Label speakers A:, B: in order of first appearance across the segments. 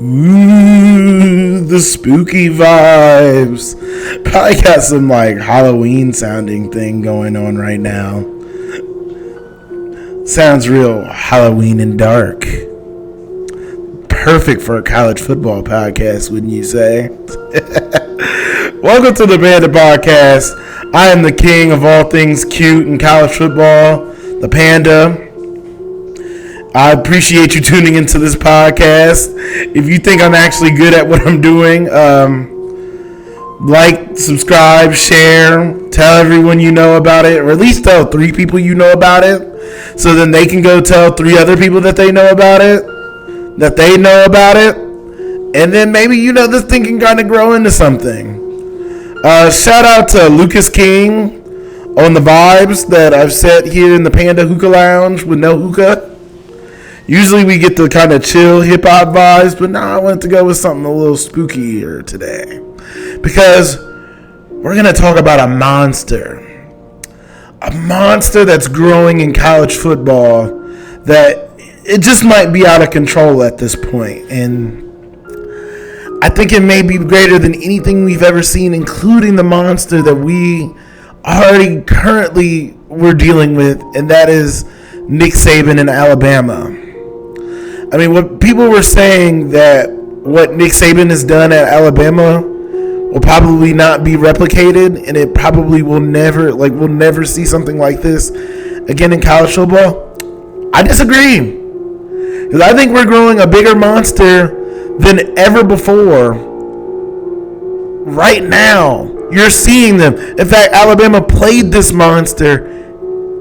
A: Ooh, the spooky vibes. Probably got some like Halloween sounding thing going on right now. Sounds real Halloween and dark. Perfect for a college football podcast, wouldn't you say? Welcome to the Panda Podcast. I am the king of all things cute in college football, the Panda. I appreciate you tuning into this podcast. If you think I'm actually good at what I'm doing, like, subscribe, share, tell everyone you know about it, or at least tell 3 people you know about it, so then they can go tell 3 other people that they know about it, and then maybe, this thing can kind of grow into something. Shout out to Lucas King on the vibes that I've set here in the Panda Hookah Lounge with no hookah. Usually we get the kind of chill hip-hop vibes, but now I wanted to go with something a little spookier today. Because we're going to talk about a monster. A monster that's growing in college football that it just might be out of control at this point. And I think it may be greater than anything we've ever seen, including the monster that we already currently were dealing with, and that is Nick Saban in Alabama. I mean, what people were saying that what Nick Saban has done at Alabama will probably not be replicated, and it probably will never, we'll never see something like this again in college football. I disagree. Because I think we're growing a bigger monster than ever before. Right now, you're seeing them. In fact, Alabama played this monster,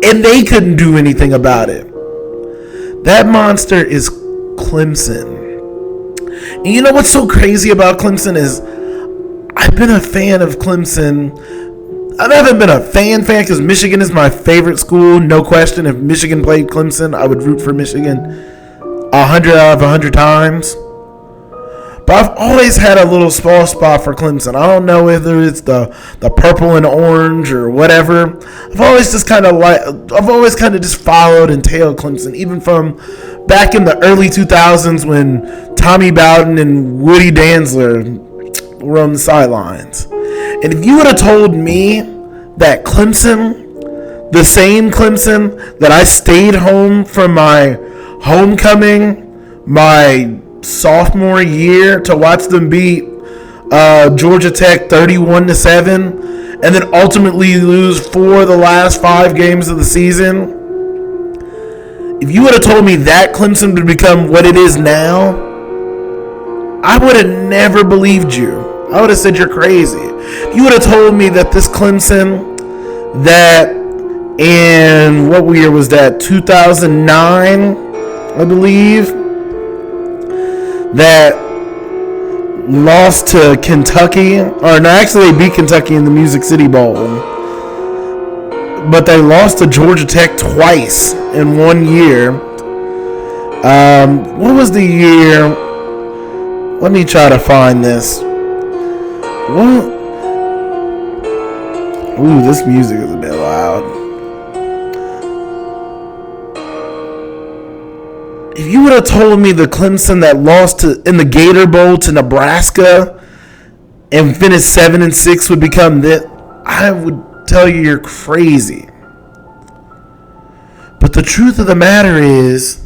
A: and they couldn't do anything about it. That monster is Clemson. And you know what's so crazy about Clemson is I've been a fan of Clemson. I haven't been a fan because Michigan is my favorite school, no question. If Michigan played Clemson, I would root for Michigan 100 out of 100 times. But I've always had a little small spot for Clemson. I don't know whether it's the purple and orange or whatever. I've always kind of just followed and tailed Clemson, even from back in the early 2000s when Tommy Bowden and Woody Dantzler were on the sidelines. And if you would have told me that Clemson, the same Clemson that I stayed home from my homecoming, my sophomore year to watch them beat Georgia Tech 31-7 and then ultimately lose 4 of the last 5 games of the season, if you would have told me that Clemson would become what it is now, I would have never believed you. I would have said you're crazy. If you would have told me that this Clemson, that in, what year was that, 2009, I believe, that lost to Kentucky, or no, actually they beat Kentucky in the Music City Bowl, but they lost to Georgia Tech twice in 1 year. What was the year? Let me try to find this. What? Ooh, this music is a bit loud. If you would have told me the Clemson that lost in the Gator Bowl to Nebraska and finished 7-6 would become this, I would tell you you're crazy. But the truth of the matter is,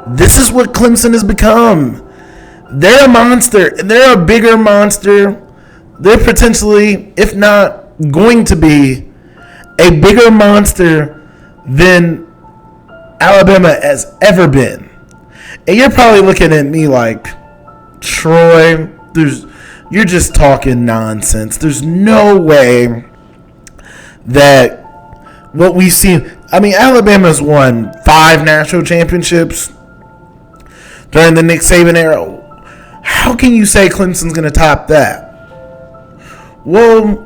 A: this is what Clemson has become. They're a monster. They're a bigger monster. They're potentially, if not going to be, a bigger monster than Alabama has ever been. And you're probably looking at me like, Troy, you're just talking nonsense. There's no way that what we've seen. I mean, Alabama's won 5 national championships during the Nick Saban era. How can you say Clemson's going to top that? Well,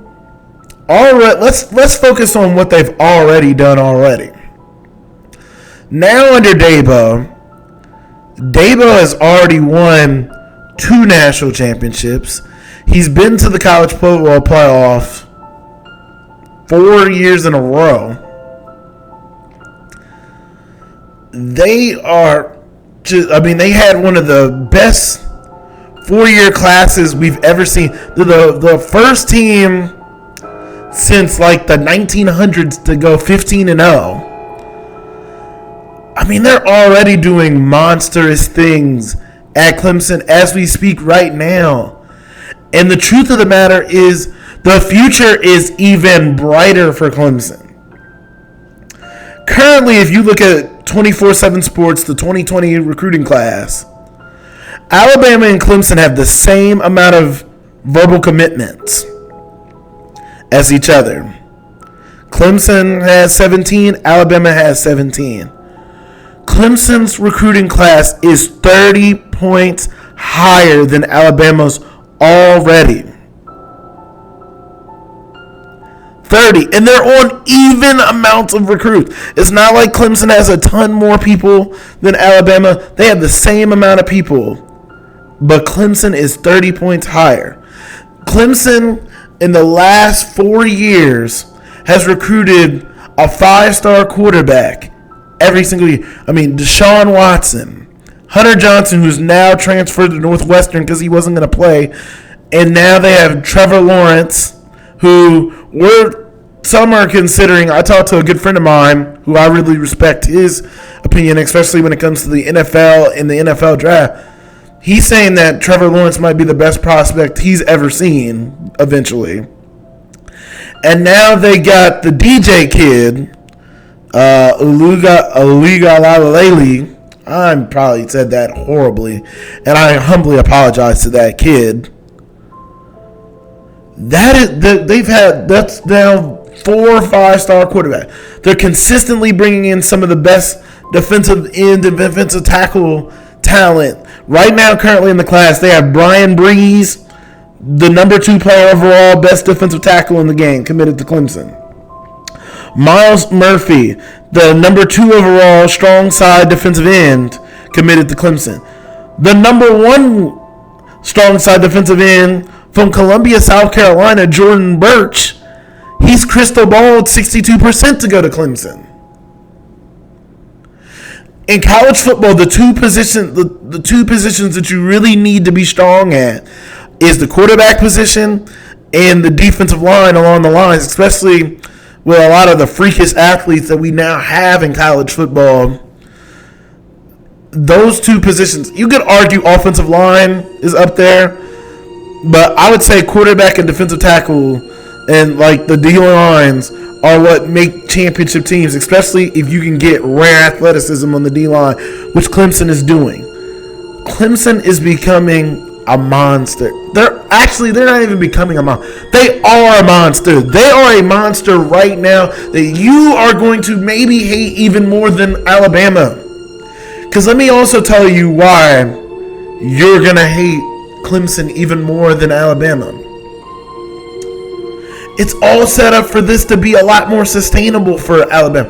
A: all right, let's focus on what they've already done already. Now under Dabo has already won 2 national championships. He's been to the college football playoff 4 years in a row. They are just, they had one of the best 4-year classes we've ever seen. They're the first team since like the 1900s to go 15-0. I mean, they're already doing monstrous things at Clemson as we speak right now. And the truth of the matter is, the future is even brighter for Clemson. Currently, if you look at 24/7 Sports, the 2020 recruiting class, Alabama and Clemson have the same amount of verbal commitments as each other. Clemson has 17, Alabama has 17. Clemson's recruiting class is 30 points higher than Alabama's already. 30, and they're on even amounts of recruits. It's not like Clemson has a ton more people than Alabama. They have the same amount of people, but Clemson is 30 points higher. Clemson, in the last 4 years, has recruited a 5-star quarterback every single year. I mean, Deshaun Watson, Hunter Johnson, who's now transferred to Northwestern because he wasn't going to play, and now they have Trevor Lawrence, who some are considering. I talked to a good friend of mine who I really respect his opinion, especially when it comes to the NFL and the NFL draft. He's saying that Trevor Lawrence might be the best prospect he's ever seen eventually. And now they got the DJ kid, Uliga. I probably said that horribly, and I humbly apologize to that kid. That's now 4 or 5-star quarterback. They're consistently bringing in some of the best defensive end and defensive tackle talent. Right now, currently in the class, they have Brian Breeze, the number 2 player overall, best defensive tackle in the game, committed to Clemson. Miles Murphy, the number 2 overall strong side defensive end, committed to Clemson. The number 1 strong side defensive end from Columbia, South Carolina, Jordan Birch, he's crystal balled 62% to go to Clemson. In college football, the two positions that you really need to be strong at is the quarterback position and the defensive line along the lines, especially with a lot of the freakish athletes that we now have in college football. Those two positions, you could argue offensive line is up there, but I would say quarterback and defensive tackle and like the D lines are what make championship teams, especially if you can get rare athleticism on the D line, which Clemson is doing. Clemson is becoming a monster. They're not even becoming a monster. They are a monster. They are a monster right now that you are going to maybe hate even more than Alabama. Because let me also tell you why you're going to hate Clemson even more than Alabama. It's all set up for this to be a lot more sustainable for Alabama.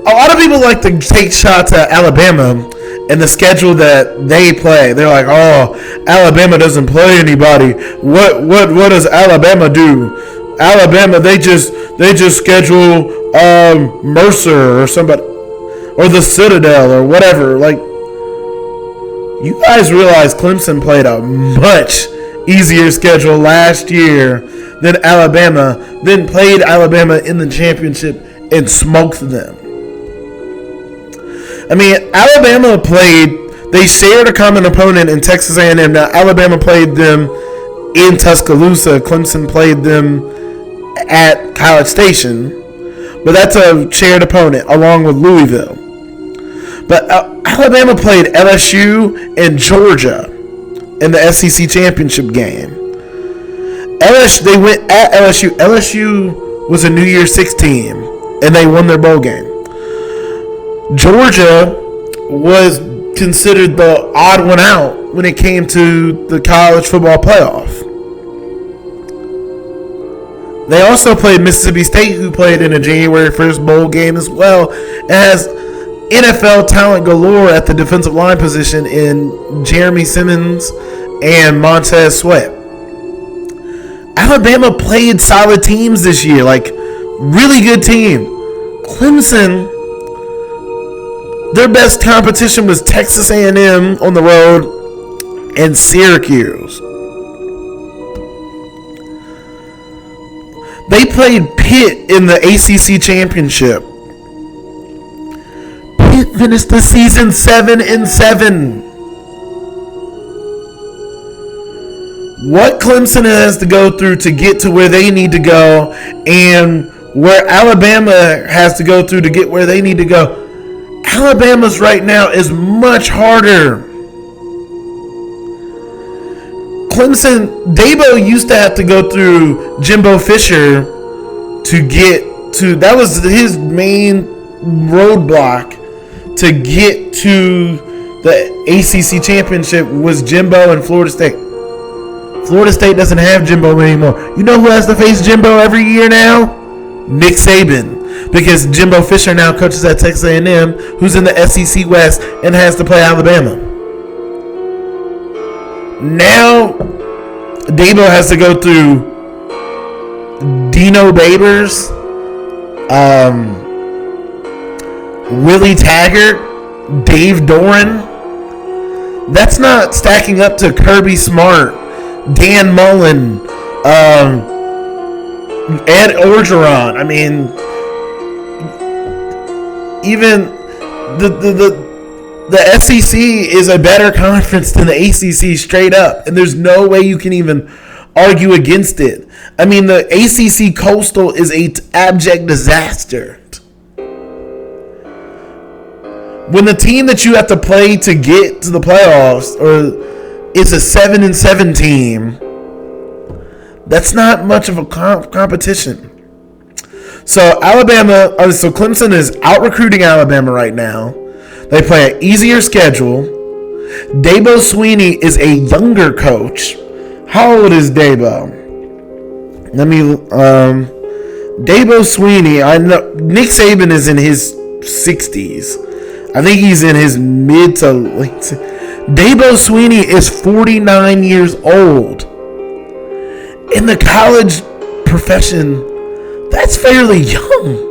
A: A lot of people like to take shots at Alabama and the schedule that they play. They're like, oh, Alabama doesn't play anybody. What does Alabama do? Alabama, they just schedule Mercer or somebody, or the Citadel or whatever. Like, you guys realize Clemson played a much easier schedule last year than Alabama, then played Alabama in the championship and smoked them. I mean, they shared a common opponent in Texas A&M. Now, Alabama played them in Tuscaloosa. Clemson played them at College Station. But that's a shared opponent along with Louisville. But Alabama played LSU and Georgia in the SEC championship game. They went at LSU. LSU was a New Year's Six team, and they won their bowl game. Georgia was considered the odd one out when it came to the college football playoff. They also played Mississippi State, who played in a January 1st bowl game as well, as NFL talent galore at the defensive line position in Jeremy Simmons and Montez Sweat. Alabama played solid teams this year, like really good team. Clemson, their best competition was Texas A&M on the road and Syracuse. They played Pitt in the ACC championship. Pitt finished the season 7-7. What Clemson has to go through to get to where they need to go, and where Alabama has to go through to get where they need to go, Alabama's right now is much harder. Clemson, Dabo used to have to go through Jimbo Fisher to get to, that was his main roadblock to get to the ACC championship, was Jimbo and Florida State. Florida State doesn't have Jimbo anymore. You know who has to face Jimbo every year now? Nick Saban. Because Jimbo Fisher now coaches at Texas A&M, who's in the SEC West and has to play Alabama. Now, Dabo has to go through Dino Babers, Willie Taggart, Dave Doran. That's not stacking up to Kirby Smart, Dan Mullen, Ed Orgeron. I mean, even the SEC is a better conference than the ACC straight up, and there's no way you can even argue against it. I mean, the ACC Coastal is a abject disaster. When the team that you have to play to get to the playoffs is a 7-7 team, that's not much of a competition. So Clemson is out recruiting Alabama right now. They play an easier schedule. Dabo Swinney is a younger coach. How old is Dabo? Dabo Swinney. I know Nick Saban is in his 60s. I think he's in his mid to late. Dabo Swinney is 49 years old. In the college profession, that's fairly young.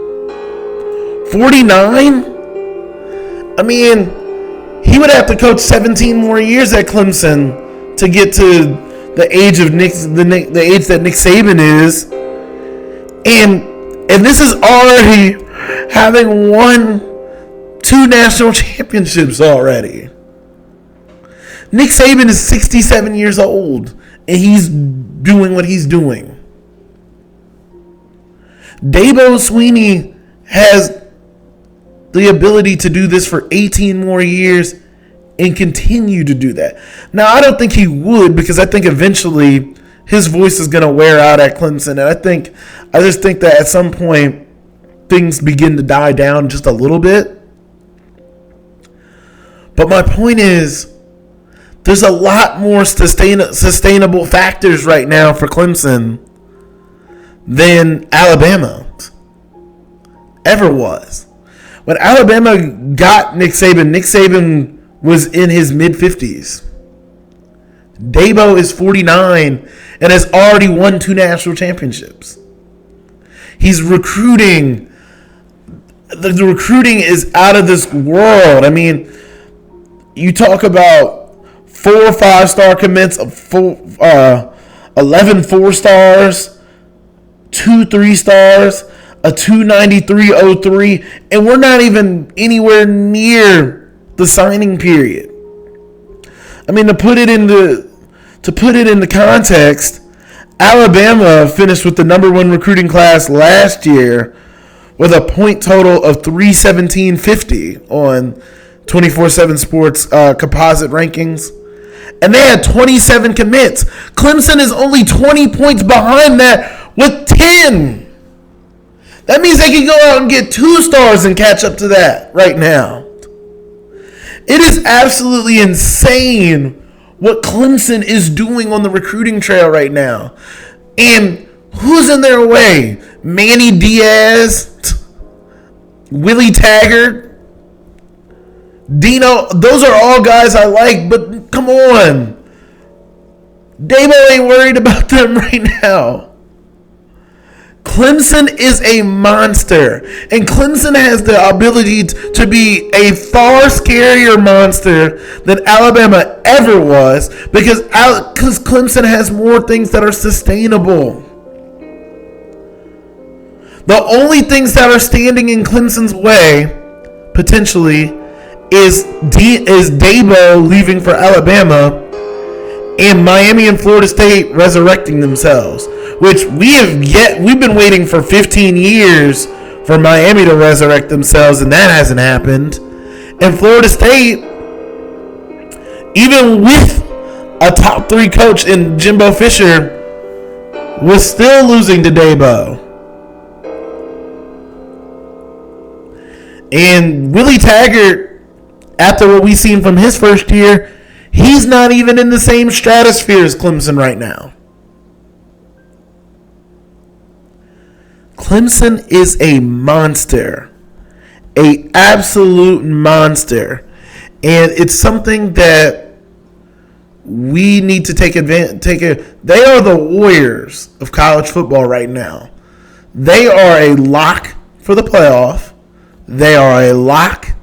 A: 49? I mean, he would have to coach 17 more years at Clemson to get to the age of the age that Nick Saban is. And this is already having won 2 national championships already. Nick Saban is 67 years old, and he's doing what he's doing. Dabo Swinney has the ability to do this for 18 more years and continue to do that. Now, I don't think he would, because I think eventually his voice is going to wear out at Clemson, and I just think that at some point things begin to die down just a little bit. But my point is, there's a lot more sustainable factors right now for Clemson than Alabama ever was. When Alabama got Nick Saban was in his mid-50s. Dabo is 49 and has already won 2 national championships. He's recruiting. The recruiting is out of this world. I mean, you talk about 4 5-star commits, 11 4-stars, 2 3-stars, a 293.03, and we're not even anywhere near the signing period. I mean, to put it into context, Alabama finished with the number 1 recruiting class last year with a point total of 317.50 on 24/7 Sports composite rankings. And they had 27 commits. Clemson is only 20 points behind that with 10. That means they can go out and get 2 stars and catch up to that right now. It is absolutely insane what Clemson is doing on the recruiting trail right now. And who's in their way? Manny Diaz, Willie Taggart, Dino. Those are all guys I like, but come on. Dabo ain't worried about them right now. Clemson is a monster, and Clemson has the ability to be a far scarier monster than Alabama ever was because Clemson has more things that are sustainable. The only things that are standing in Clemson's way, potentially, is Dabo leaving for Alabama and Miami and Florida State resurrecting themselves, which we've been waiting for 15 years for Miami to resurrect themselves, and that hasn't happened. And Florida State, even with a top 3 coach in Jimbo Fisher, was still losing to Dabo. And Willie Taggart, after what we've seen from his first year, he's not even in the same stratosphere as Clemson right now. Clemson is a monster. An absolute monster. And it's something that we need to take advantage. They are the Warriors of college football right now. They are a lock for the playoff. They are a lock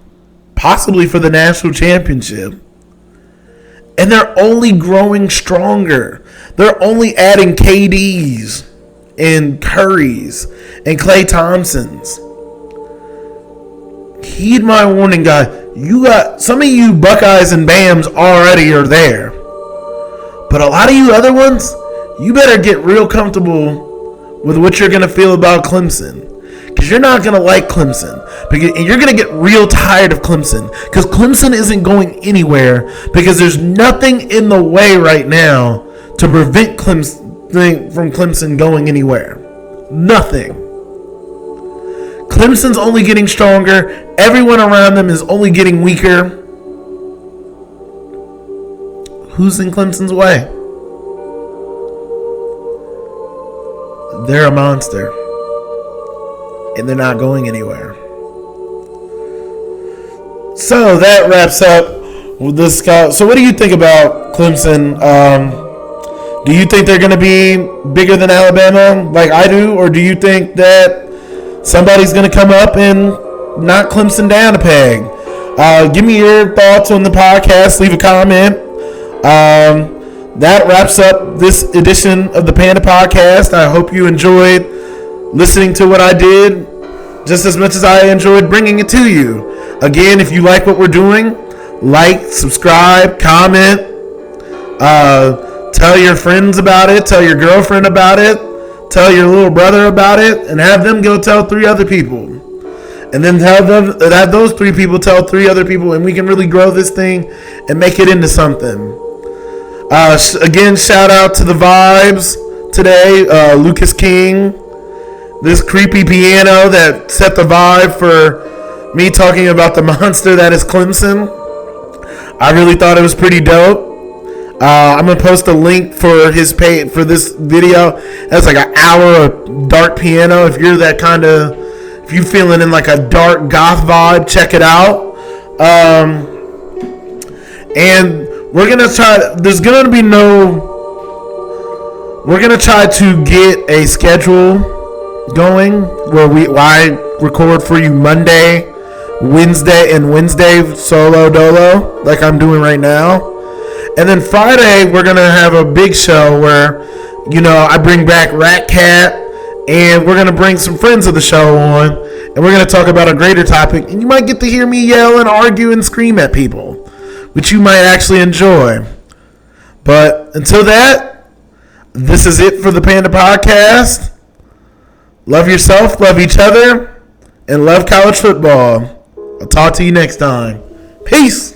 A: possibly for the national championship. And they're only growing stronger. They're only adding KDs and Currys and Klay Thompsons. Heed my warning, guy. You got some of you Buckeyes and Bams already are there. But a lot of you other ones, you better get real comfortable with what you're going to feel about Clemson. Because you're not going to like Clemson. And you're going to get real tired of Clemson. Because Clemson isn't going anywhere. Because there's nothing in the way right now to prevent Clemson going anywhere. Nothing. Clemson's only getting stronger. Everyone around them is only getting weaker. Who's in Clemson's way? They're a monster. And they're not going anywhere. So that wraps up with this. So what do you think about Clemson? Do you think they're going to be bigger than Alabama like I do? Or do you think that somebody's going to come up and knock Clemson down a peg? Give me your thoughts on the podcast. Leave a comment. That wraps up this edition of the Panda Podcast. I hope you enjoyed listening to what I did just as much as I enjoyed bringing it to you. Again, if you like what we're doing, like, subscribe, comment, tell your friends about it, tell your girlfriend about it, tell your little brother about it, and have them go tell 3 other people. And then have those 3 people tell 3 other people, and we can really grow this thing and make it into something. Again, shout out to the vibes today, Lucas King. This creepy piano that set the vibe for me talking about the monster that is Clemson. I really thought it was pretty dope. I'm going to post a link for his page for this video. That's like an hour of dark piano. If you're that kind of, if you're feeling in like a dark goth vibe, check it out. And we're going to try, we're going to try to get a schedule going where I record for you Monday, Wednesday, and Wednesday solo dolo like I'm doing right now. And then Friday we're gonna have a big show where, I bring back Rat Cat, and we're gonna bring some friends of the show on, and we're gonna talk about a greater topic, and you might get to hear me yell and argue and scream at people, which you might actually enjoy. But until that, this is it for the Panda Podcast. Love yourself, love each other, and love college football. I'll talk to you next time. Peace.